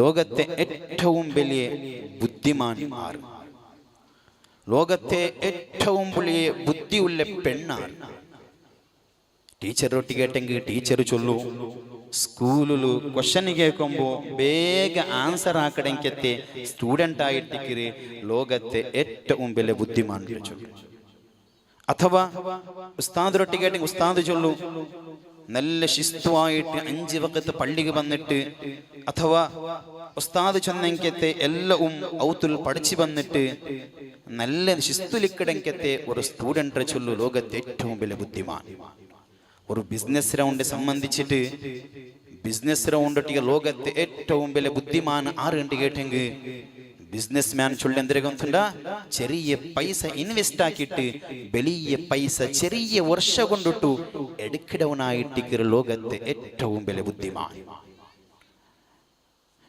ലോകത്തെ ഏറ്റവും വലിയ ബുദ്ധിമാൻ ആർ? ലോകത്തെ ഏറ്റവും വലിയ ബുദ്ധിയുള്ള പെണ്ണാർ? ടീച്ചറൊട്ടി കേട്ടെങ്കിൽ ടീച്ചർ ചൊല്ലു. സ്കൂളിൽ ക്വസ്റ്റ്യൻ കേൾക്കുമ്പോൾ വേഗ ആൻസർ ആക്കണമെങ്കിൽ സ്റ്റുഡൻ്റ് ആയിട്ടിക്കര് ലോകത്തെ ഏറ്റവും വലിയ ബുദ്ധിമാൻ ചൊല്ലു. അഥവാ ഉസ്താദൊട്ടി കേട്ടെങ്കിൽ ഉസ്താദ് ചൊല്ലു. നല്ല ശിസ്തുവായിട്ട് 5 വഖത്ത് പള്ളിക്ക് വന്നിട്ട്, അഥവാ ഉസ്താദ് ചെന്നെങ്കത്തെ എല്ലാം ഔത്തുൽ പഠിച്ചു വന്നിട്ട് നല്ല ശിസ്തുലിക്കടങ്കത്തെ ഒരു സ്റ്റുഡൻറ് ചൊല്ലു ലോകത്തെ ഏറ്റവും വലിയ ബുദ്ധിമാൻ. ഒരു ബിസിനസ് റൗണ്ട് സംബന്ധിച്ചിട്ട് ബിസിനസ് റൗണ്ട് ലോകത്തെ ഏറ്റവും വലിയ ബുദ്ധിമാൻ ആറുണ്ട് കേട്ടെങ്കിൽ ബിസിനസ് മാൻ ചൊല്ലെന്തിരകൊണ്ടുണ്ട ചെറിയ പൈസ ഇൻവെസ്റ്റ് ആക്കിയിട്ട് വലിയ പൈസ ചെറിയ വർഷം കൊണ്ടിട്ടു എടുക്കടവനായിട്ട് ലോകത്തെ ഏറ്റവും വലിയ ബുദ്ധിമാൻ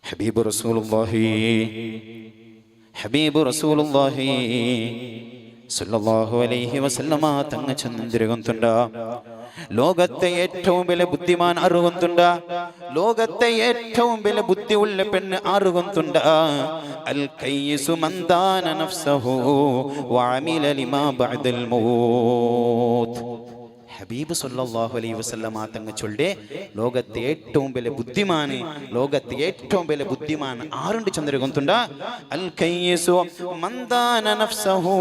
ഹബീബ് റസൂലുള്ളാഹി സല്ലല്ലാഹു അലൈഹി വസല്ലമ തങ്ങ ചന്ദ്രകൊണ്ടുണ്ട ലോകത്തെ ഏറ്റവും വലിയ ബുദ്ധിമാൻ അറിവുന്നുണ്ട. ലോകത്തെ ഏറ്റവും വലിയ ബുദ്ധിയുള്ള പെണ്ണ് അറിവുന്നുണ്ട. അൽ കയ്യിസു മൻ ദാന നഫ്സഹു വഅമില ലിമാ ബഅദൽ മൗത്ത്. ഹബീബ് സല്ലല്ലാഹു അലൈഹി വസല്ലമ തങ്ങൾ ചൊല്ലേ ലോകത്തെ ഏറ്റവും വലിയ ബുദ്ധിമാന്, ലോകത്തെ ഏറ്റവും വലിയ ബുദ്ധിമാൻ ആരുണ്ട് ചന്ദ്രകൊണ്ടുണ്ട? അൽ കയ്യിസു മൻ ദാന നഫ്സഹു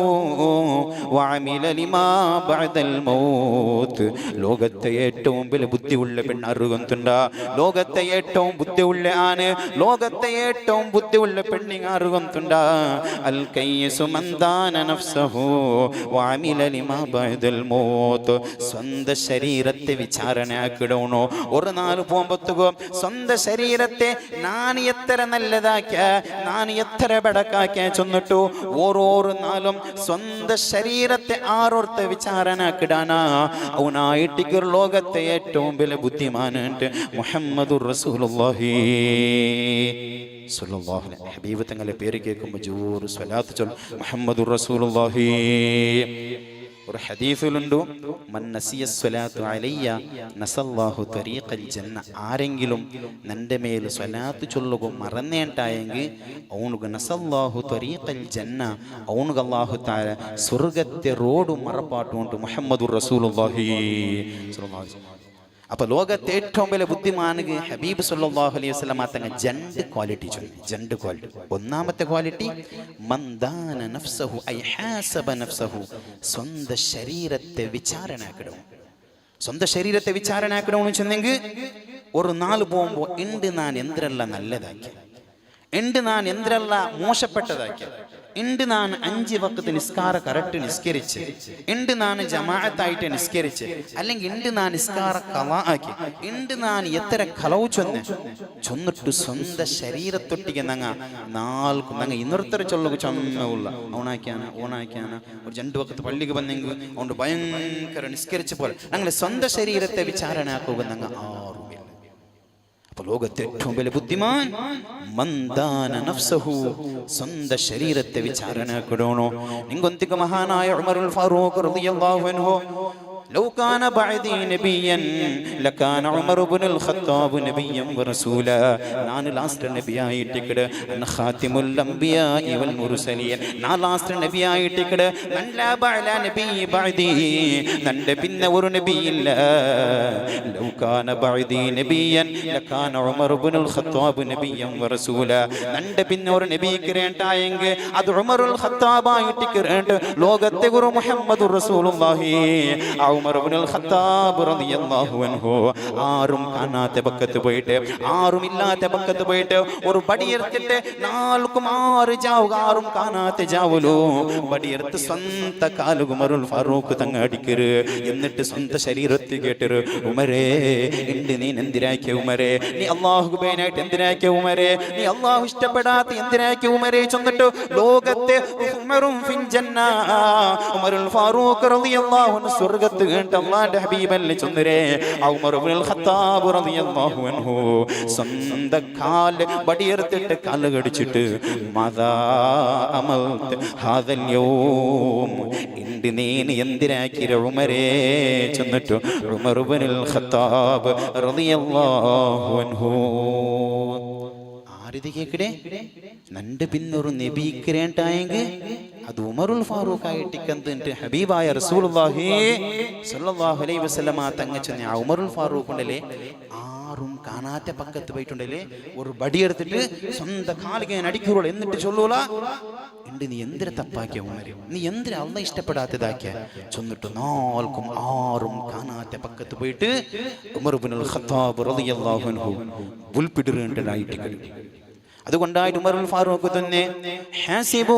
വഅമില ലിമാ ബഅദൽ മൗത്ത്. ലോകത്തെ ഏറ്റവും വലിയ ബുദ്ധിയുള്ള പെണ്ണ് അറിവുന്നുണ്ട. ലോകത്തെ ഏറ്റവും ബുദ്ധിയുള്ള ആണ്, ലോകത്തെ ഏറ്റവും ബുദ്ധിയുള്ള പെണ്ണിങ് അറിവുന്നുണ്ട. അൽ കയ്യിസു മൻ ദാന നഫ്സഹു വഅമില ലിമാ ബഅദൽ മൗത്ത്. സ്വന്തം ശരീരത്തെ വിചാരണയാക്കിടണോ? ഒരു നാല് പോകുമ്പോഴത്തേക്കോ സ്വന്തം ശരീരത്തെ ഞാൻ എത്ര നല്ലതാക്കിയ, ഞാൻ എത്ര ബടക്കാക്കിയ ചെന്നിട്ടു ഓരോരോ നാളും സ്വന്തം ശരീരത്തെ ആരോർത്തെ വിചാരണയാക്കിടാനാ അവനായിട്ട് ലോകത്തെ ഏറ്റവും വലിയ ബുദ്ധിമാനുണ്ട് മുഹമ്മദുർ റസൂലുള്ളാഹി സ്വല്ലല്ലാഹു അലൈഹി. ഹബീബ് തങ്ങളുടെ പേര് കേൾക്കുമ്പോൾ ജോറ് സ്വലാത്ത് ചൊല്ലും മുഹമ്മദുർ റസൂലുള്ളാഹി. ഒരു ഹദീസിലുണ്ട്, മൻ നസിയ സ്വലാത്തു അലയ്യ നസല്ലാഹു തരീഖൽ ജന്ന. ആരെങ്കിലും നിന്റെ മേൽ സ്വലാത്ത് ചൊല്ലുക മറന്നേണ്ടായെങ്കിൽ അവനുക്ക് നസല്ലാഹു തരീഖൽ ജന്ന, അവനുക്ക് അല്ലാഹു തആല സ്വർഗ്ഗത്തെ റോഡ് മറപ്പാട്ടുകൊണ്ട് മുഹമ്മദുർ റസൂലുള്ളാഹി സ്വല്ലല്ലാഹു അലൈഹി വസല്ലം. അപ്പൊ ലോകത്തെ ഏറ്റവും വലിയ ബുദ്ധിമാനുക്ക് ഹബീബ് സല്ലല്ലാഹു അലൈഹി വസല്ലമ തങ്ങൾ 2 ക്വാളിറ്റി ചൊല്ലി. 2 ക്വാളിറ്റി. ഒന്നാമത്തെ ക്വാളിറ്റി മൻ ദാന നഫ്സഹു ഐ ഹാസബ നഫ്സഹു. സ്വന്തം ശരീരത്തെ വിചാരണയാക്കണം. സ്വന്തം ശരീരത്തെ വിചാരണയാക്കണമെന്ന് ചെന്നെങ്കിൽ ഒരു നാല് പോകുമ്പോൾ ഉണ്ട് ഞാൻ എന്തെല്ലാം നല്ലതാക്കി, ഉണ്ട് ഞാൻ എന്തെല്ലാം മോശപ്പെട്ടതാക്കി, ഉണ്ട് ഞാൻ 5 വഖത്ത് നിസ്കാര കറക്റ്റ് നിസ്കരിച്ച്, ഉണ്ട് ഞാൻ ജമാഅത്തായിട്ട് നിസ്കരിച്ച്, അല്ലെങ്കിൽ ഉണ്ട് ഞാൻ നിസ്കാര ഖളാ ആക്കി, ഉണ്ട് ഞാൻ എത്ര ഖലവ് ചൊന്നിട്ട് സ്വന്തം ശരീരത്തൊട്ടിക്ക് നങ്ങ നാൽക്കും നങ്ങ ഇന്നൊരുത്തര ചൊല്ലുക ചൊന്നുള്ള ഓണാക്കിയാന ഒരു 2 വഖത്ത് പള്ളിക്ക് വന്നെങ്കിൽ അതുകൊണ്ട് ഭയങ്കര നിസ്കരിച്ച പോലെ ഞങ്ങൾ സ്വന്തം ശരീരത്തെ വിചാരണയാക്കുക നങ്ങ ആറുമില്ല. അപ്പൊ ലോകത്തെ ഏറ്റവും വലിയ ബുദ്ധിമാൻ മൻ ദാന നഫ്സഹു. സ്വന്തം ശരീരത്തെ വിചാരണയാക്കണോ? നിങ്ങൊന്തിക്ക് മഹാനായ ഉമറുൽ ഫാറൂഖ് റളിയല്ലാഹു അൻഹു لو كان بعدي نبيا لكان عمر بن الخطاب نبيا ورسولا. ഞാൻ ലാസ്റ്റ് നബിയായിട്ടിക്കട് ഖാതിമുൽ അംബിയാ വൽ മുർസലീൻ. ഞാൻ ലാസ്റ്റ് നബിയായിട്ടിക്കട് നല്ലാ ബഅല നബി ബഅദി. നന്റെ പിന്നെ ഒരു നബിയില്ല. ലൗ കാന ബഅദി നബിയൻ ലകാന ഉമർ ബിൻ അൽ ഖത്താബ് നബിയൻ വറസൂലാ. നന്റെ പിന്നെ ഒരു നബി കിരേണ്ടായെങ്കിൽ അത് ഉമറുൽ ഖത്താബ് ആയിട്ട് കിരേണ്ട ലോകത്തെ ഗുരു മുഹമ്മദുർ റസൂലുള്ളാഹി ഉമർ ഇബ്നുൽ ഖത്താബ് റളിയല്ലാഹു അൻഹു. ആരും കാണാത്ത പക്കത്ത് പോയിട്ട്, ആരും ഇല്ലാത്ത പക്കത്ത് പോയിട്ട് ഒരു പടിയെടുത്തിട്ട് 4 ജാവുക, ആരും കാണാത്ത ജാവുലു പടിയെടുത്ത് സ്വന്തം കാലു ഉമറുൽ ഫാറൂഖ് തങ്ങ അടിക്കര്. എന്നിട്ട് സ്വന്തം ശരീരത്തിൽ കേട്ടര്, ഉമരേ ഉണ്ട് നീ എന്തിനാക്കിയ ഉമരേ, നീ അല്ലാഹു ബേനായിട്ട് എന്തിനാക്കിയ ഉമരേ, നീ അല്ലാഹു ഇഷ്ടപ്പെടാത്ത എന്തിനാക്കിയ ഉമരേ ചൊന്നിട്ട് ലോകത്തെ ഉമറും ഫിൽ ജന്ന. ഉമറുൽ ഫാറൂഖ് റളിയല്ലാഹു അൻഹു സ്വർഗ്ഗത്ത് അല്ലാഹുവിന്റെ ഹബീബല്ലേ ചൊന്നരേ. ഉമർ ഇബ്നുൽ ഖത്താബ് റളിയല്ലാഹു അൻഹു സ്വന്തം കാല് വടിയെടുത്തിട്ട് കാല് കടിച്ചിട്ട് മദാ അമൽത ഹാദൽ യൗം, ഇണ്ട് നീ എന്തിനാക്കിയ ഉമരേ ചൊന്നിട്ട് ഉമർ ഇബ്നുൽ ഖത്താബ് റളിയല്ലാഹു അൻഹു ആരിത് കേക്കടേ നന്റെ പിന്നൊരു നബിക്കരേണ്ടായെങ്കിൽ അത് ഉമറുൽ ഫാറൂഖ് ആയിട്ടിക്കന്ത് ഹബീബായ റസൂലുള്ളാഹി സ്വല്ലല്ലാഹു അലൈഹി വസല്ലമ തങ്ങ ചെന്ന ആ ഉമറുൽ ഫാറൂഖ് ഉണ്ടല്ലേ ആരും കാണാത്ത പക്കത്ത് പോയിട്ടുണ്ടല്ലേ ഒരു ബടിയെടുത്തിട്ട് സ്വന്തം കാലിಗೆ അടിക്കുള്ളൂ എന്നിട്ട് ചൊല്ലൂല ഉണ്ട് നീ എന്തിനെ തപ്പാക്കിയ ഉമർ നീ എന്തിനാ അള്ളാഹ് ഇഷ്ടപ്പെടാത്തതാക്കിയ ചൊന്നിട്ട് നാൽക്കും ആറും കാണാത്ത പക്കത്ത് പോയിട്ട് ഉമർ ഇബ്നുൽ ഖത്താബ് റളിയല്ലാഹു അൻഹു ബുൽപിടിറേണ്ടതായിട്ട് അതുകൊണ്ടായിട്ട് ഉമറുൽ ഫാറൂഖ് തന്നെ ഹാസിബൂ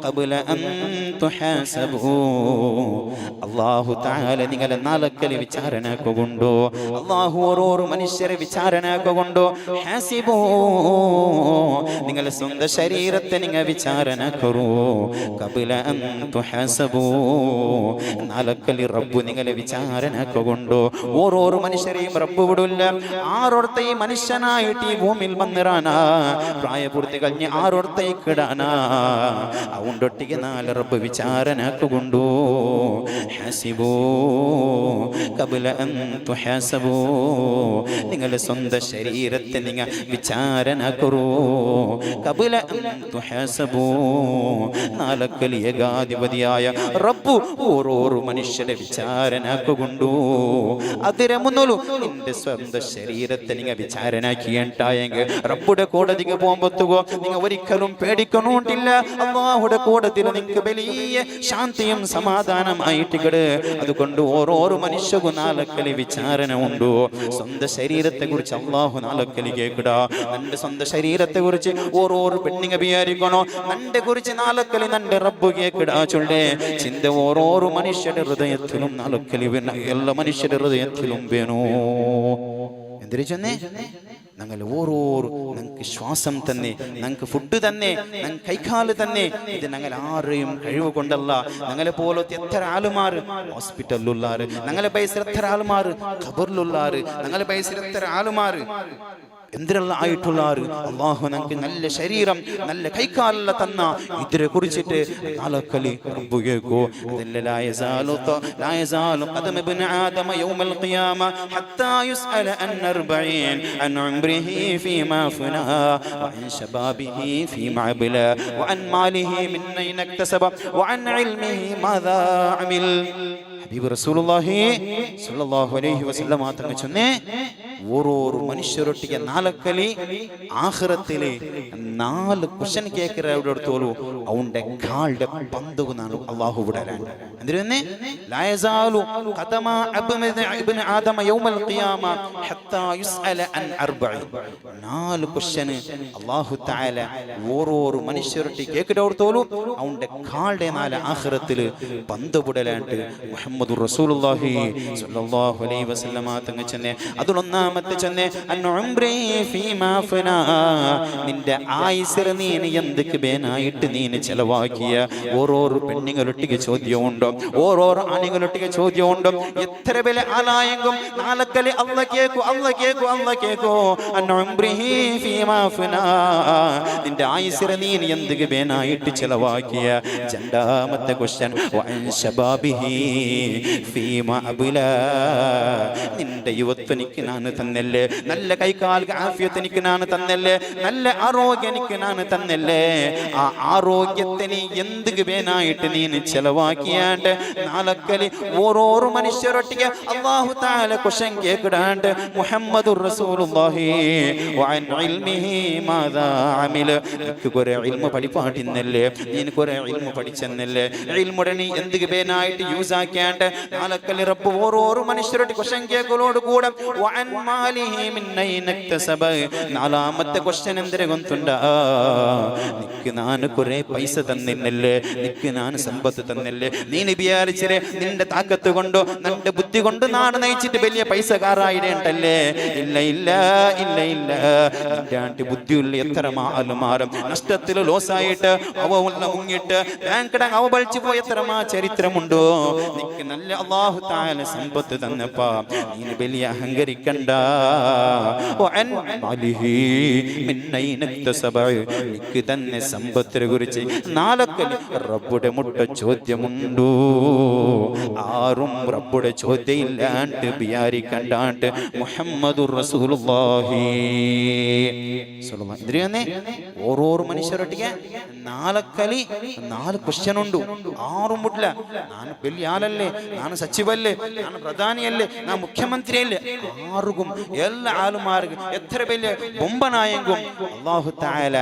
ഖബ്ല അൻ തുഹാസബൂ അല്ലാഹു തആല നിങ്ങളെ നാലക്കൽ വിചാരണക്കൊണ്ടോ അല്ലാഹു ഓരോ മനുഷ്യരെ വിചാരണക്കൊണ്ടോ ഹാസിബൂ നിങ്ങളെ സ്വന്തം ശരീരത്തെ നിങ്ങൾ വിചാരണ കറൂ ഖബ്ല അൻ തുഹാസബൂ നാലക്കൽ റബ്ബ് നിങ്ങളെ വിചാരണക്കൊണ്ടോ ഓരോ മനുഷ്യരെയും റബ്ബ് വിടില്ല ആരോടത്തെയും മനുഷ്യനായിട്ട് ഭൂമിയിൽ വന്നിറാനാ പ്രായപൂർത്തി കഴിഞ്ഞ് ആരോടത്തേക്കിടാനാ അതുകൊണ്ടൊട്ടിക്ക് നാല് റബ്ബ് വിചാരണക്കൊണ്ടു ഹസിബൂ ഖബ്ല അൻ തുഹാസബൂ നിങ്ങളുടെ സ്വന്തം ശരീരത്തെ നിങ്ങൾ വിചാരണ കറൂ ഖബ്ല അൻ തുഹാസബൂ നാലക്കൽ ഏകാധിപതിയായ റബ്ബ് ഓരോ മനുഷ്യരെ വിചാരണക്കൊണ്ടു അതിരെ മുന്നോലു നിന്റെ സ്വന്തം ശരീരത്തെ നിങ്ങൾ വിചാരണാക്കിയ റബ്ബുടെ കോടതിക്ക് പോകുമ്പോത്തുകോ നിങ്ങൾ ഒരിക്കലും പേടിക്കണോണ്ടില്ല അല്ലാഹുടെ കോടതിയിൽ നിങ്ങൾക്ക് വലിയ ശാന്തിയും സമാധാനമായിട്ട് അതുകൊണ്ട് ഓരോ മനുഷ്യക്കും നാലക്കലി വിചാരണ ഉണ്ടോ സ്വന്തം ശരീരത്തെ കുറിച്ച് അല്ലാഹു നാലക്കലി കേൾക്കടാ നന്റെ സ്വന്തം ശരീരത്തെ കുറിച്ച് ഓരോ പെണ്ണിങ്ങ വിചാരിക്കണോ നന്റെ കുറിച്ച് നാലക്കലി നന്റെ റബ്ബ് കേൾക്കടാ ചൊല്ലേ ചിന്ത ഓരോ മനുഷ്യരുടെ ഹൃദയത്തിലും നാലക്കലി എല്ലാ മനുഷ്യരുടെ ഹൃദയത്തിലും വേണോ എന്തിനു ചെന്നേ ഞങ്ങൾ ഓരോരോ ഞങ്ങൾക്ക് ശ്വാസം തന്നെ ഞങ്ങൾക്ക് ഫുഡ് തന്നെ ഞങ്ങൾക്ക് കൈക്കാല് തന്നെ ഇത് ഞങ്ങൾ ആരെയും കഴിവ് കൊണ്ടല്ല ഞങ്ങളെ പോലത്തെ എത്ര ആളുമാർ ഹോസ്പിറ്റലിലുള്ളാറ് ഞങ്ങളെ പൈസ എത്ര ആളുമാർ ഖബറിലുള്ളാറ് ഞങ്ങളെ പൈസ എത്ര ആളുമാർ എന്തിനുള്ള ആയിട്ടുള്ളാറ് അല്ലാഹു ഞങ്ങൾക്ക് നല്ല ശരീരം നല്ല കൈക്കാലുള്ള തന്ന ഇതിനെ കുറിച്ചിട്ട് നാലക്കലി റബ്ബ് കേൾക്കൂ അതില്ല ലാ യസാലു ഖദമ ഇബ്നു ആദമ യൗമൽ ഖിയാമ ഹത്താ യുസ്അല അൻ 40 അൻ ഉംരിഹി ഫീമാ ഫനാ വഅൻ ശബാബിഹി ഫീമാ അബ്ല വഅൻ മാലിഹി മിൻ അയ്ന ഇക്തസബ വഅൻ ഇൽമിഹി മാദാ അമിൽ ഹബീബ് റസൂലുള്ളാഹി സ്വല്ലല്ലാഹു അലൈഹി വസല്ലം തങ്ങൾ ചൊന്നേ ഓരോ മനുഷ്യരൊട്ടിಗೆ നാലക്കലി ആഖിറത്തിലെ 4 ക്വസ്റ്റ്യൻ കേൾക്കറോടത്തോളൂ അവന്റെ കാളുടെ പന്തുക നാണ് അല്ലാഹു വിടരാൻ എന്തിനെ ലാ യസാലു ഖദമ ഇബ്നു ആദമ യൗമൽ ഖിയാമ ഹത്താ യുസ്അല അൻ 40 4 ക്വസ്റ്റ്യൻ അല്ലാഹു തആല ഓരോ മനുഷ്യരൊട്ടിಗೆ കേൾക്കറോടത്തോളൂ അവന്റെ കാളുടെ 4 ആഖിറത്തിൽ പന്തു വിടലാണ്ട് മുഹമ്മദുർ റസൂലുള്ളാഹി സ്വല്ലല്ലാഹു അലൈഹി വസല്ലം തങ്ങൾ ചെന്നെ അതിലൊന്നാം നിന്റെ ആയുസ് നീ എന്തൊക്കെ ബേനായിട്ട് നീ ചെലവാക്കിയ ഓരോ പെണ്ണുങ്ങളൊട്ടിക്ക് ചോദ്യമുണ്ടോ ഓരോ ആണുങ്ങളൊട്ടിക്ക് ചോദ്യമുണ്ടോ എത്ര വില ആലായെങ്കും നാലക്കല് അല്ല കേക്കോ നിന്റെ ആയുസ് നീ എന്തൊക്കെ ബേനായിട്ട് ചെലവാക്കിയ രണ്ടാമത്തെ ക്വസ്റ്റ്യൻ നിന്റെ യുവത്വനിക്ക് ഞാൻ തന്നല്ലേ നല്ല കൈകാൽ ആഫിയത്ത് എനിക്ക് ഞാൻ തന്നല്ലേ നല്ല ആരോഗ്യം എനിക്ക് ഞാൻ തന്നല്ലേ ആ ആരോഗ്യത്തെ നീ എന്തൊക്കെ വേനായിട്ട് നീ ചെലവാക്കിയാണ്ട് നാലക്കലി ഓരോ മനുഷ്യരൊട്ടിക്ക് അല്ലാഹു തആല ക്വസ്റ്റ്യൻ കേൾക്കടാണ്ട് മുഹമ്മദുർ റസൂലുള്ളാഹി വഅൻ ഇൽമിഹി മാദാ അമില നിനക്ക് കുറെ ഇൽമു പഠിപ്പാട്ടിന്നല്ലേ നീ കുറെ ഇൽമു പഠിച്ചെന്നല്ലേ ഇൽമുടെ നീ എന്തൊക്കെ വേനായിട്ട് യൂസ് ആക്കിയാണ്ട് നാലക്കലി റബ്ബ് ഓരോ മനുഷ്യരൊട്ടി ക്വസ്റ്റ്യൻ കേൾക്കലോട് കൂടെ നാലാമത്തെ ക്വസ്റ്റ്യൻ എന്തിനെ കൊണ്ടുണ്ടാ നിക്ക് ഞാൻ കുറെ പൈസ തന്നിന്നല്ലേ നിക്ക് ഞാൻ സമ്പത്ത് തന്നല്ലേ നീ വിചാരിച്ചില്ലേ നിന്റെ താക്കത്ത് കൊണ്ടോ നിന്റെ ബുദ്ധി കൊണ്ട് നാട് നയിച്ചിട്ട് വലിയ പൈസക്കാരായിടേണ്ടല്ലേ ഇല്ല നിന്റെ ആണ്ടി ബുദ്ധിയുള്ള എത്ര ആളുമാറും നഷ്ടത്തിൽ ലോസായിട്ട് അവ മുങ്ങിട്ട് ബാങ്ക് അവ ബളിച്ചു പോയ എത്ര ചരിത്രമുണ്ടോ നിക്ക് നല്ല അല്ലാഹു തആല സമ്പത്ത് തന്നപ്പാ നീ വലിയ അഹങ്കരിക്കണ്ട നിക്ക് തന്നെ സമ്പത്തിനെ കുറിച്ച് നാലക്കല് റബ്ബുടെ മുട്ട ചോദ്യമുണ്ടോ ആരും റബ്ബുടെ ചോദ്യം ഇല്ലാണ്ട് വിചാരിക്കണ്ടാണ്ട് മുഹമ്മദുർ റസൂലുള്ളാഹി ഇതിനെ ഓരോರು ಮನುಷ್ಯರೊಟ್ಟಿಗೆ ನಾಲ್ಕಲಿ 4 ಕ್ವಶನ್ ಉಂಟು. 6 ಮುಟ್ಲ. ನಾನು ಬೆಲ್ಲಿ ಆಲಲ್ಲೇ, ನಾನು ಸಚಿವಲ್ಲೇ, ನಾನು ಪ್ರಧಾನಿಯಲ್ಲೇ, ನಾನು ಮುಖ್ಯಮಂತ್ರಿಯಲ್ಲೇ, 6 ಎಲ್ಲ ആളുമാർക്ക് എത്ര വലിയ ബൊമ്പനായെങ്കും അല്ലാഹു തആല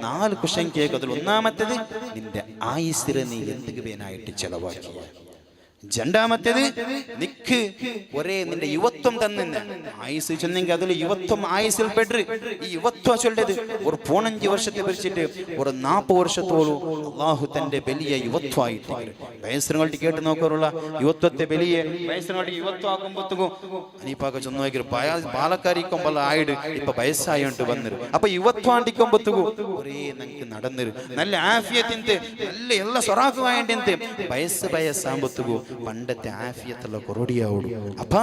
4 ക്വശൻ കേൾക്കതിൽ ഒന്നാമത്തേത് നിന്റെ ആയുസ്സിനെ നീ എന്തിനു വേനായിട്ട് ചെലവാക്കിയ. രണ്ടാമത്തേത് നിക്ക് ഒരേ നിന്റെ യുവത്വം തന്നെ ആയുസ് ചെന്നെങ്കിൽ അതിൽ യുവത്വം ആയുസിൽ പെട്ട് ഈ യുവത്വം ചൊല്ലത് ഒരു 15 വർഷത്തെ പിരിച്ചിട്ട് ഒരു 40 വർഷത്തോളം അള്ളാഹു തന്റെ വലിയ യുവത്വമായിട്ട് വയസ്സറുകളുടെ കേട്ട് നോക്കാറുള്ള യുവത്വത്തെ വലിയ വയസ്സറുകളുടെ യുവത്വം ആക്കുമ്പോഴത്തേക്കും അനീപ്പാക്ക ചെന്ന് നോക്കിയൊരു പാലക്കാരിക്കുമ്പോൾ ആയിട് ഇപ്പൊ വയസ്സായോണ്ട് വന്നിരും. അപ്പൊ യുവത്വം ആണ്ടിക്കുമ്പോഴത്തേക്കും ഒരേ നമുക്ക് നടന്നിരും നല്ല ആഫിയത്തിൻ്റെ നല്ല എല്ലാ സ്വറാക്കുവായതിൻ്റെ വയസ്സാകുമ്പോഴത്തേക്കും പണ്ടത്തെ ആഫിയത്തുള്ള കൊറോടിയാവോടും. അപ്പൊ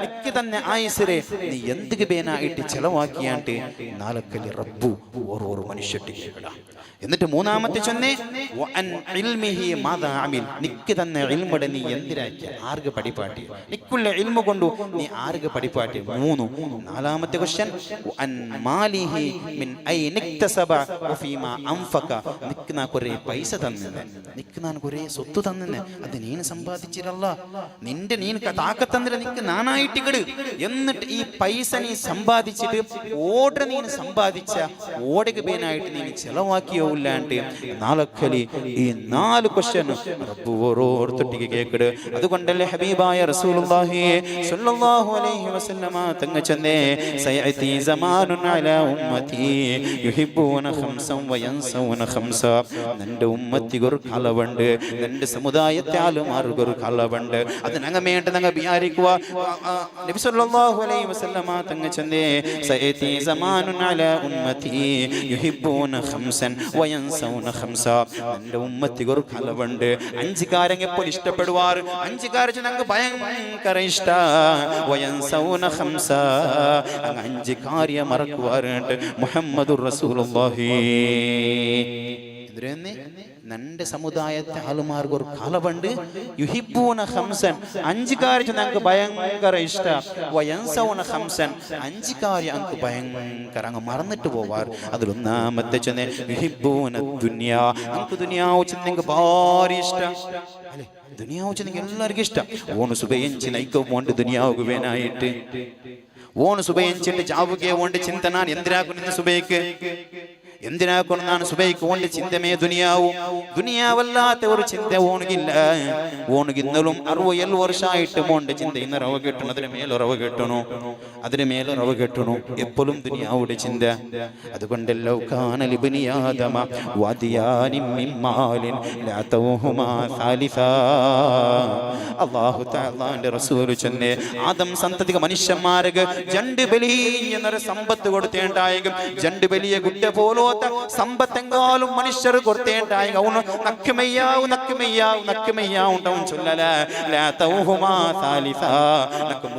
നിക്ക് തന്നെ ആയുസിരെ നീ എന്തിക്ക് പേനായിട്ട് ചെലവാക്കിയാണ്ട് നാലക്കല് റബ്ബു ഓരോ മനുഷ്യട്ടിക്കടാ. എന്നിട്ട് മൂന്നാമത്തെ ചൊന്നേ നിക്ക് തന്നെ ഇൽമുടെ നീ എന്തിനാക്കിയ ആർക്ക് പഠിപ്പാട്ടി നിക്കുള്ള ഇൽമു കൊണ്ടു നീ ആർക്ക് പഠിപ്പാട്ടി. 3. നാലാമത്തെ ക്വസ്റ്റ്യൻ നിക്ക് നാ കുറേ പൈസ തന്നെ, നിക്ക് ഞാൻ കുറേ സ്വത്ത് തന്നെ, അത് നീന് സമ്പാദിച്ചിരല്ല, നിന്റെ നീ താക്കത്തന്നില്ല, നിക്ക് നാനായിട്ട് കിട്. എന്നിട്ട് ഈ പൈസ നീ സമ്പാദിച്ചിട്ട് ഓർഡർ നീ സമ്പാദിച്ച ഓടക്ക് പേനായിട്ട് നീ ചെലവാക്കിയോ ഇല്ലാണ്ട് നാലക്കലി ഈ 4 ക്വസ്റ്റ്യൻ റബ്ബ് ഓരോരുത്തട്ടിക്ക് കേക്കട്. അതുകൊണ്ടല്ലേ ഹബീബായ റസൂലുള്ളാഹി സ്വല്ലല്ലാഹു അലൈഹി വസല്ലമ തങ്ങ ചൊന്നേ സയഅതി സമാനുൻ അലാ ഉമ്മതി യുഹിബ്ബൂന ഖംസൻ വയൻസൂന ഖംസ. നിന്റെ ഉമ്മത്തിക്ക് ഒരു കാലമുണ്ട്, നിന്റെ സമുദായത്തെ ആളുമാർക്ക് ഒരു കാലമുണ്ട്. അത് ഞങ്ങൾ വേണ്ട ഞങ്ങൾ വിചാരിക്കുക. നബി സല്ലല്ലാഹു അലൈഹി വസല്ലമ തങ്ങ ചൊന്നേ സയഅതി സമാനുൻ അലാ ഉമ്മതി യുഹിബ്ബൂന ഖംസൻ വയൻസൂന ഖംസ. നിന്റെ ഉമ്മത്തിക്ക് ഒരു കാലമുണ്ട് 5 കാര്യങ്ങൾ എപ്പോൾ ഇഷ്ടപ്പെടുവാർ, 5 കാര്യം ഞങ്ങൾക്ക് ഭയങ്കര ഇഷ്ട. വയൻസൂന ഖംസ 5 കാര്യം മറക്കുവാറുണ്ട്. മുഹമ്മദുർ റസൂലുള്ളാഹി. നന്റെ സമുദായത്തെ ആളുമാർക്ക് ഒരു കാലമുണ്ട്. യുഹിബ്ബൂന ഖംസൻ 5 കാര്യം ഞങ്ങൾക്ക് ഭയങ്കര ഇഷ്ട. വയൻസൂന ഖംസൻ 5 കാര്യം ഞങ്ങൾക്ക് ഭയങ്കര അങ്ങ് മറന്നിട്ട് പോവാർ. അതിലൊന്നാമത്തെ ചെന്ന് യുഹിബ്ബൂന ദുനിയാ. ഞങ്ങൾക്ക് ദുനിയാവ് ചെന്നെങ്കിൽ ഭാരി ഇഷ്ട അല്ലേ. ദുനിയാവ് ചെന്നെങ്കിൽ എല്ലാവർക്കും ഇഷ്ടം. ഓണ് സുബയഞ്ചി നയിക്കോ പോണ്ട് ദുനിയാവുക വേനായിട്ട്. ഓണ് സുബയഞ്ചിട്ട് ചാവുകയെ ഓണ്ട് ചിന്തനാൻ എന്തിനാക്കുന്നു സുബയ്ക്ക്, എന്തിനാക്കൊണ്ടാണ് സുബൈക്ക് ഓണ്ട് ചിന്തമേ ദുനിയാവും. ദുനിയാവല്ലാത്ത ഒരു ചിന്ത ഓണുകില്ല. ഓണുകിന്നലും 60 വർഷമായിട്ട് മോണ്ട് ചിന്ത ഇന്ന് റവ കെട്ടണു, അതിന് മേലെ റവ കെട്ടണു, അതിന് മേലെ റവ കെട്ടണു, എപ്പോഴും ദുനിയാവുടെ ചിന്ത. അതുകൊണ്ടല്ലോ കാന ലിബ്നി ആദമ വദിയാനി മിൻ മാലിൻ ലാ തൗഹുമാ സാലിസാ. അല്ലാഹു തആലാന്റെ റസൂൽ ചൊന്നേ ആദം സന്തതിക മനുഷ്യന്മാർക്ക് 2 വലിയ എന്നൊരു സമ്പത്ത് കൊടുത്തേണ്ടായെങ്കിൽ 2 വലിയ കുട്ട പോലോ സമ്പത്തെങ്കാലും മനുഷ്യർ കൊടുത്തേണ്ടായി. അവന് നക്കുമയ്യാവും നക്കുമയ്യാവും നക്കുമയ്യാവും ഉണ്ടാവും ചൊല്ലല.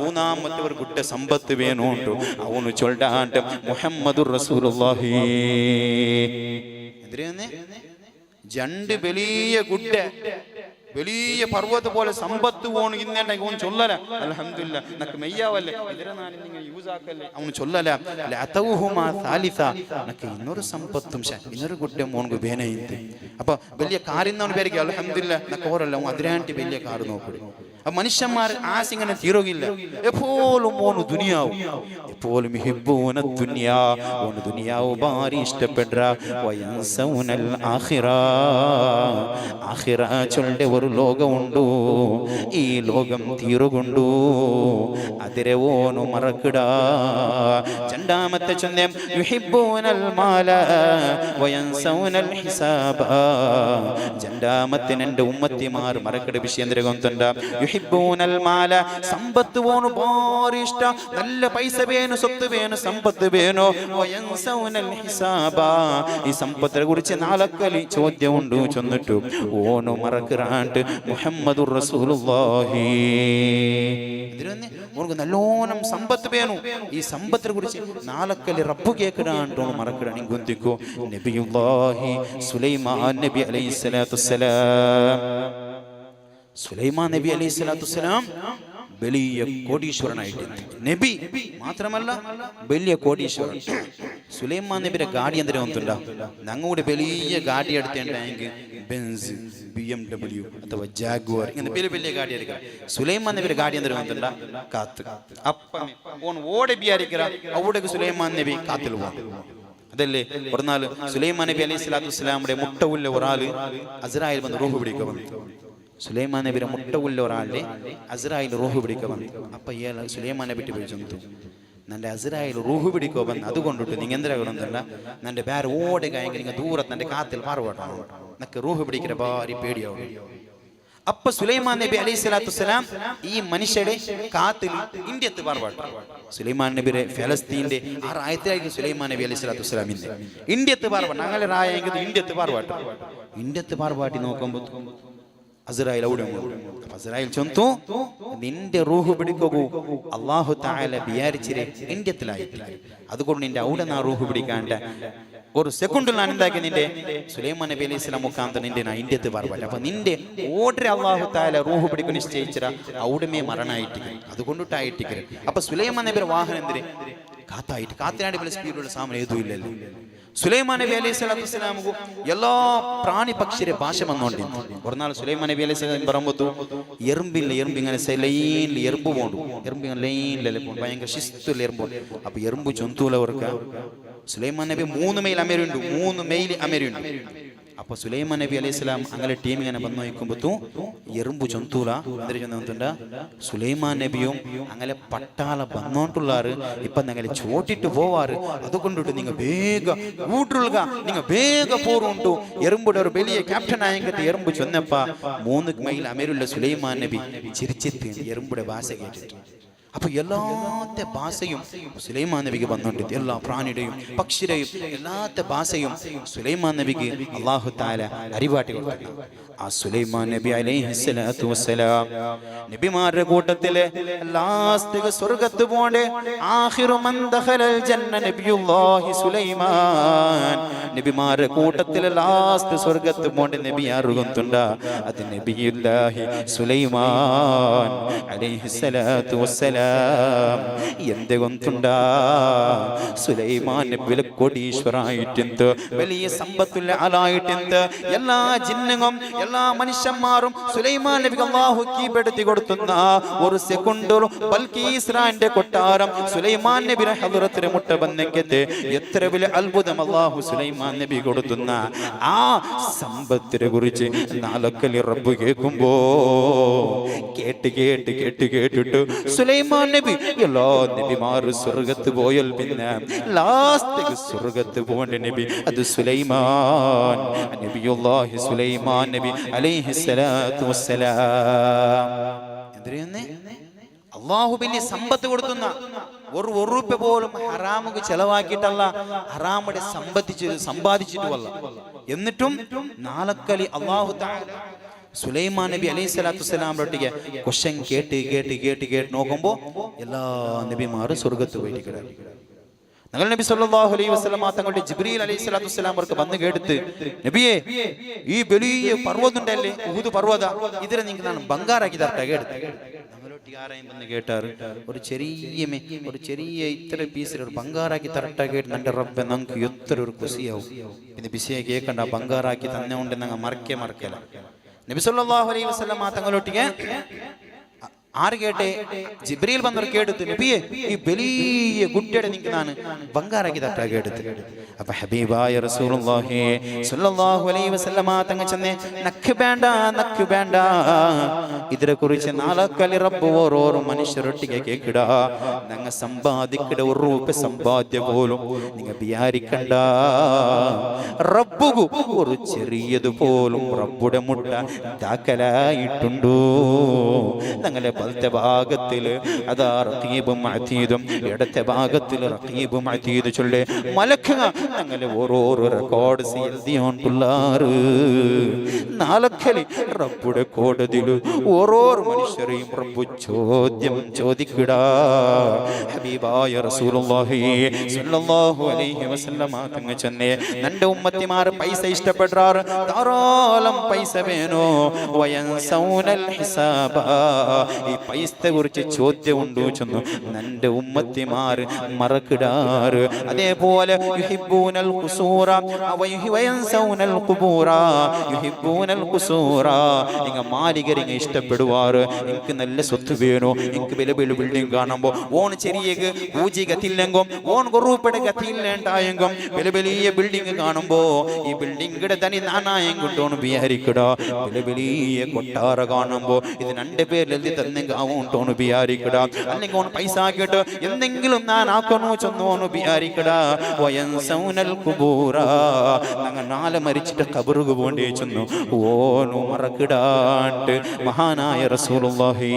മൂന്നാമത്തെ ഒരു കുട്ട സമ്പത്ത് വേണോണ്ടു അവന് ചൊല്ലാണ്ട് മുഹമ്മദുർ റസൂലുള്ളാഹി. എന്തിനാ 2 വലിയ കുട്ട വലിയ പർവ്വത പോലെ സമ്പത്ത് പോണു ഇന്നേണ്ടെങ്കിൽ അവൻ ചൊല്ലല അൽഹംദുലില്ലാ നക്ക് മെയ്യാവല്ലേ ഇതിനെ ഞാൻ നിങ്ങൾ യൂസ് ആക്കല്ലേ അവന് ചൊല്ലല ലതൗഹുമാ സാലിസ. നക്ക് ഇന്നൊരു സമ്പത്തും ഇന്നൊരു കുട്ടം മോണു വേനയിന്ത്. അപ്പൊ വലിയ കാറിന്നവന് പേരിക്ക് അൽഹംദുലില്ലാ നക്ക് ഓരല്ല അതിരാണ്ടി വലിയ കാറ് നോക്കൂ. മനുഷ്യന്മാർ ആസിങ്ങനെ തീരുകയില്ല. എപ്പോഴും ഓണ് ദുനിയാവും, എപ്പോഴും ഹിബ്ബൂന ദുനിയാ. ഓണ് ദുനിയാവ് ഭാരി ഇഷ്ടപ്പെട്ട. വയൻസൗനൽ ആഖിറ. ആഖിറ ചൊല്ലെ ഒരു ലോകമുണ്ടു, ഈ ലോകം തീരുകൊണ്ടു, അതിരെ ഓನು മറക്കിട. രണ്ടാമത്തെ ചോദ്യം യുഹിബ്ബൂനൽ മാല വയൻസൗനൽ ഹിസാബ. രണ്ടാമത്തെ എൻ്റെ ഉമ്മത്തിമാർ മറക്കിട വിഷയം തിരകൊണ്ടുണ്ട്. യുഹിബ്ബൂനൽ മാല സമ്പത്ത് ഓನು ഭാരി ഇഷ്ട. നല്ല പൈസ വേണു, സ്വത്ത് വേണു, സമ്പത്ത് വേണു. വയൻസൗനൽ ഹിസാബ. ഈ സമ്പത്തിനെ കുറിച്ച് നാലക്കലി ചോദ്യം ഉണ്ട് ചൊന്നിട്ടു ഓನು മറക്കിറാണ്ട് മുഹമ്മദുർ റസൂലുള്ളാഹി. ഓർക്ക് നല്ലോണം സമ്പത്ത് വേണു. ഈ സമ്പത്തിനെ കുറിച്ച് നാലക്കലി റബ്ബ് കേൾക്കിടാണ്ടോ മറക്കിടാണി ഗുന്തിക്കോ. നബിയുല്ലാഹി സുലൈമാൻ നബി അലൈഹിസ്സലാത്തു വസ്സലാം. സുലൈമാൻ നബി അലൈഹിസ്സലാത്തു വസ്സലാം വലിയ കോടീശ്വരനായിട്ട്. നബി മാത്രമല്ല വലിയ കോടീശ്വരൻ. സുലൈമാൻ നബിയുടെ ഗാഡി എന്തിനാ ഒന്നുണ്ടോ? ഞങ്ങളുടെ വലിയ ഗാഡി എടുത്തേണ്ടെങ്കിൽ ബെൻസ്, BMW ಅಥವಾ ജാഗ്വാർ ഇങ്ങനെ വലിയ വലിയ ഗാഡി എടുക്കുക. സുലൈമാൻ നബിയുടെ ഗാഡി എന്തിനാ ഒന്നുണ്ട? കാത്ത്. അപ്പം ഓൺ ഓടെ ബിയാരിക്കറ അവിടെ സുലൈമാൻ നബി കാത്തിൽ പോകും. അതല്ലേ ഒരു നാൾ സുലൈമാൻ നബി അലൈഹി സ്വലാത്തു വസ്സലാമുടെ മുട്ട ഉള്ള ഒരാള് അസ്രായേൽ വന്ന് റൂഹ് പിടിക്കുക വന്നു. സുലൈമാൻ നബിയുടെ മുട്ട ഉള്ള ഒരാളുടെ അസ്രായേൽ റൂഹ് പിടിക്കുക വന്നു. അപ്പൊ ഇയാൾ സുലൈമാൻ നബി വിളിച്ചു, നന്റെ അസ്രായേൽ റൂഹ് പിടിക്കുക വന്ന് അതുകൊണ്ടിട്ട് നിങ്ങൾ എന്തിനാ കൊണ്ടല്ല നന്റെ പേര് ഓടുക എങ്കിൽ നിങ്ങൾ ദൂരത്ത് നന്റെ കാത്തിൽ പാറുപാട്ടാണ് നക്ക് റൂഹ് പിടിക്കുന്ന ഭാര്യ പേടിയാവും. അപ്പൊ സുലൈമാൻ നബി അലൈഹി സ്വലാത്തു വസ്സലാം ഈ മനുഷ്യരെ കാത്തിൽ ഇന്ത്യത്ത് പാറുപാട്ടു. സുലൈമാൻ നബിയുടെ ഫലസ്തീന്റെ ആ റായത്തിലായിരിക്കും സുലൈമാൻ നബി അലൈഹി സ്വലാത്തു വസ്സലാമിന്റെ ഇന്ത്യത്ത് പാറുപാട്ട്. ഞങ്ങളെ റായെങ്കിൽ ഇന്ത്യത്ത് പാറുപാട്ടു. ഇന്ത്യത്ത് പാറുപാട്ടി നോക്കുമ്പോൾ അസ്രായേൽ അവിടെ അസ്രായേൽ ചൊന്തു, നിന്റെ റൂഹ് പിടിക്കൂ അല്ലാഹു തആല വിചാരിച്ചിരെ ഇന്ത്യത്തിലായിട്ട്. അതുകൊണ്ട് നിന്റെ അവിടെ നാ റൂഹ് പിടിക്കാണ്ട് ഒരു സെക്കൻഡിൽ ഞാൻ എന്താക്കി നിന്റെ സുലൈമാൻ നബി അലൈഹി സ്വലാം മുഖാന്തരം നിന്റെ നാ ഇന്ത്യത്ത് പാറുപാട്ടി. അപ്പൊ നിന്റെ ഓർഡർ അല്ലാഹു തആല റൂഹ് പിടിക്കും നിശ്ചയിച്ചിര അവിടമേ മരണായിട്ടിരിക്കും. അതുകൊണ്ടിട്ടായിട്ടിരിക്കും. അപ്പൊ സുലൈമാൻ നബിയുടെ വാഹനം എന്തിന് കാത്തായിട്ട് കാത്തിനാടി പോലെ സ്പീഡുള്ള സാമാൻ ഏതും ഇല്ലല്ലോ. സുലൈമാൻ നബി അലൈഹി സ്വലാത്തു വസ്സലാമു എല്ലാ പ്രാണി പക്ഷിയുടെ ഭാഷ വന്നോണ്ടിരുന്നു. ഒരു നാൾ സുലൈമാൻ നബി അലൈഹി സ്വലാം പറയുമ്പോൾ എറുമ്പില്ല എറുമ്പ് ഇങ്ങനെ ലൈനിൽ എറുമ്പ് പോകണ്ടു. എറുമ്പ് ഇങ്ങനെ ലൈനിലല്ലേ പോകും, ഭയങ്കര ശിസ്തുള്ള എറുമ്പ്. അപ്പൊ എറുമ്പ് ചൊന്തൂല ഓർക്ക സുലൈമാൻ നബി 3 മൈൽ അമേരുണ്ട്, 3 മൈൽ അമേരുണ്ട്. അപ്പൊ സുലൈമാൻ നബി അലൈഹി സ്വലാം അങ്ങനെ ടീം ഇങ്ങനെ വന്നു നോക്കുമ്പോ എറുമ്പു ചൊന്തൂല എന്തൊരു ചൊന്നുണ്ട്. സുലൈമാൻ നബിയും അങ്ങനെ പട്ടാള വന്നോണ്ടുള്ളാറ് ഇപ്പൊ ഞങ്ങളെ ചോട്ടിട്ട് പോവാറ്. അതുകൊണ്ടിട്ട് നിങ്ങൾ വേഗം കൂട്ടുക, നിങ്ങൾ വേഗം പോറുണ്ടു. എറുമ്പുടെ ഒരു വലിയ ക്യാപ്റ്റൻ ആയെങ്കിൽ എറുമ്പ് ചൊന്നപ്പ 3 മൈൽ അമേരുള്ള സുലൈമാൻ നബി ചിരിച്ചെത്തി എറുമ്പുടെ ഭാഷ കേട്ടിട്ട്. അപ്പൊ എല്ലാത്ത ഭാഷയും സുലൈമാൻ നബിക്ക് വന്നോണ്ട് എല്ലാ പ്രാണിയുടെയും പക്ഷിയുടെയും എല്ലാത്ത ഭാഷയും സുലൈമാൻ നബിക്ക് അല്ലാഹു തആല അറിവാട്ടി കൊടുത്തു. ആ സുലൈമാൻ നബി അലൈഹി സ്വലാത്തു വസ്സലാം നബിമാരുടെ കൂട്ടത്തിലെ ലാസ്റ്റ് സ്വർഗ്ഗത്ത് പോണ്ടേ ആഖിറു മൻ ദഖലൽ ജന്ന നബിയുല്ലാഹി സുലൈമാൻ. നബിമാരുടെ കൂട്ടത്തിലെ ലാസ്റ്റ് സ്വർഗ്ഗത്ത് പോണ്ടേ നബി ആറുകൊണ്ടുണ്ട അത് നബിയുല്ലാഹി സുലൈമാൻ അലൈഹി സ്വലാത്തു വസ്സലാം. എന്ത് കൊണ്ടുണ്ട സുലൈമാൻ നബി കോടീശ്വരായിട്ടെന്ത് വലിയ സമ്പത്തുള്ള ആളായിട്ടെന്ത് എല്ലാ ജിന്നുകളും എല്ലാ മനുഷ്യന്മാരും സുലൈമാൻ നബിക്ക് അല്ലാഹു കീഴ്പ്പെടുത്തി കൊടുത്തുന്ന ഒരു സെക്കൻഡിൽ ബൽക്കീസ്റാന്റെ കൊട്ടാരം സുലൈമാൻ നബിയുടെ ഹദ്റത്തിലെ മുട്ട ബന്നക്കത്തെ എത്ര വലിയ അത്ഭുതം അല്ലാഹു സുലൈമാൻ നബി കൊടുത്തുന്ന ആ സമ്പത്തിനെ കുറിച്ച് നാലക്കലി റബ്ബ് കേൾക്കുമ്പോ കേട്ടിട്ട് സുലൈമാൻ നബി എല്ലാ നബിമാരും സ്വർഗ്ഗത്ത് പോയാൽ പിന്നെ ലാസ്റ്റ് സ്വർഗ്ഗത്ത് പോകേണ്ട നബി അത് സുലൈമാൻ നബിയുല്ലാഹി സുലൈമാൻ നബി അലൈഹി സ്വലാത്തു വസ്സലാം. എന്തിനെ അല്ലാഹു വലിയ സമ്പത്ത് കൊടുക്കുന്ന ഒരു ഉറുപ്പ പോലും ഹറാമുക്ക് ചെലവാക്കിയിട്ടല്ല, ഹറാമുടെ സമ്പാദിച്ചിട്ടുമല്ല. എന്നിട്ടും നാലക്കലി അല്ലാഹു തആല സുലൈമാൻ നബി അലൈഹി സ്വലാത്തു വസ്സലാമിനൊട്ടിക്ക് ക്വസ്റ്റ്യൻ കേട്ട് നോക്കുമ്പോ എല്ലാ നബിമാരും സ്വർഗ്ഗത്ത് പോയിട്ട് കിടക്കും. ഞങ്ങൾ നബി സല്ലല്ലാഹു അലൈഹി വസല്ലം തങ്ങളുടെ ജിബ്രീൽ അലൈഹി സ്വലാത്തു വസ്സലാം അവർക്ക് വന്ന് കേട്ടിട്ട്, നബിയെ ഈ വലിയ പർവ്വതമുണ്ടല്ലേ ഉഹുദ് പർവ്വത, ഇതിനെ നിങ്ങൾ ഞാൻ ബംഗാറാക്കി തരട്ടെ കേട്ട്. ഞങ്ങളൊട്ടിയാരെയും വന്ന് കേട്ടാറ് ഒരു ചെറിയ ഇത്ര പീസിൽ ഒരു ബംഗാറാക്കി തരട്ടെ കേട്ട് എൻ്റെ റബ്ബെ നമുക്ക് എത്ര ഒരു കുസിയാവും. പിന്നെ ബിസിയായി കേൾക്കണ്ട, ബംഗാറാക്കി തന്നെ കൊണ്ട് ഞങ്ങൾ മറക്കല. നബി സല്ലല്ലാഹു അലൈഹി വസല്ലം തങ്ങളൊട്ടിക്ക് ആര് കേട്ടെ ജിബ്രീൽ വന്നവർ കേട്ടു, നബിയെ ഈ വലിയ കുട്ടിയുടെ നിങ്ങൾക്ക് ഞാൻ ബംഗാറാക്കി തട്ടാ കേട്ടത്. അപ്പൊ ഹബീബായ റസൂലുള്ളാഹി സ്വല്ലല്ലാഹു അലൈഹി വസല്ലം തങ്ങൾ ചെന്നേ നക്ക് വേണ്ട ഇതിനെ കുറിച്ച് നാലക്കലി റബ്ബ് ഓരോ മനുഷ്യരൊട്ടിಗೆ കേക്കിടാ. ഞങ്ങ സമ്പാദിക്കട ഒരു രൂപ സമ്പാദ്യ പോലും നിങ്ങൾ വിചാരിക്കണ്ട. റബ്ബുകു ഒരു ചെറിയത് പോലും റബ്ബുടെ മുട്ട ദാഖലായിട്ടുണ്ടോ. ഞങ്ങളെ വലത്തെ ഭാഗത്തിൽ അതാ റഖീബും അതീദും, ഇടത്തെ ഭാഗത്തിൽ റഖീബും അതീദ് ചൊല്ലേ മലക്കുക ഞങ്ങളെ ഓരോരോ റെക്കോർഡ് എഴുതിയോണ്ടുള്ളാറ്. നാലക്കലി റബ്ബുടെ കോടതിയിൽ ഓരോരോ മനുഷ്യരെയും റബ്ബു ചോദിക്കടാ. ഹബീബായ റസൂലുള്ളാഹി സ്വല്ലല്ലാഹു അലൈഹി വസല്ലം തങ്ങൾ ചെന്നേ നന്റെ ഉമ്മത്തിമാർ പൈസ ഇഷ്ടപ്പെടാറ്, ധാരാളം പൈസ വേണോ. വയൻസൗനൽ ഹിസാബ ഈ പൈസത്തെ കുറിച്ച് ചോദ്യം ഉണ്ടോ ചെന്നു നന്റെ ഉമ്മത്തിമാർ മറക്കിടാറ്. അതേപോലെ യുഹിബ്ബൂനൽ ഖുസൂറ വയൻസൗനൽ ഖുബൂറ, യുഹിബ്ബൂനൽ ഖുസൂറ ഇങ്ങ മാലികരിങ്ങ ഇഷ്ടപ്പെടുവാറ്. എനിക്ക് നല്ല സ്വത്ത് വേണോ, എനിക്ക് വലിയ വലിയ ബിൽഡിംഗ് കാണുമ്പോൾ ഓൺ ചെറിയ പൂജി ഗത്തില്ലെങ്കും ഓൺ കുറൂപ്പടെ ഗത്തിയില്ലേണ്ടായെങ്കും വലിയ വലിയ ബിൽഡിംഗ് കാണുമ്പോ ഈ ബിൽഡിംഗിടെ തനി നാനായം കൊണ്ടോണ് വിചാരിക്കട. വലിയ വലിയ കൊട്ടാര കാണുമ്പോ ഇത് രണ്ട് പേരിൽ എഴുതി തന്നെങ്കിൽ ആവോണ്ടോണ് വിചാരിക്കട. അല്ലെങ്കിൽ ഓൺ പൈസ ആക്കിയിട്ട് എന്തെങ്കിലും ഞാൻ ആക്കണോ ചെന്നോന്ന് വിചാരിക്കട. വയൻസൗനൽ ഖുബൂറ ഞങ്ങൾ നാളെ മരിച്ചിട്ട് ഖബറുക പോണ്ടേ ചെന്നു ഓനു മറക്കിടാണ്ട് മഹാനായ റസൂലുള്ളാഹി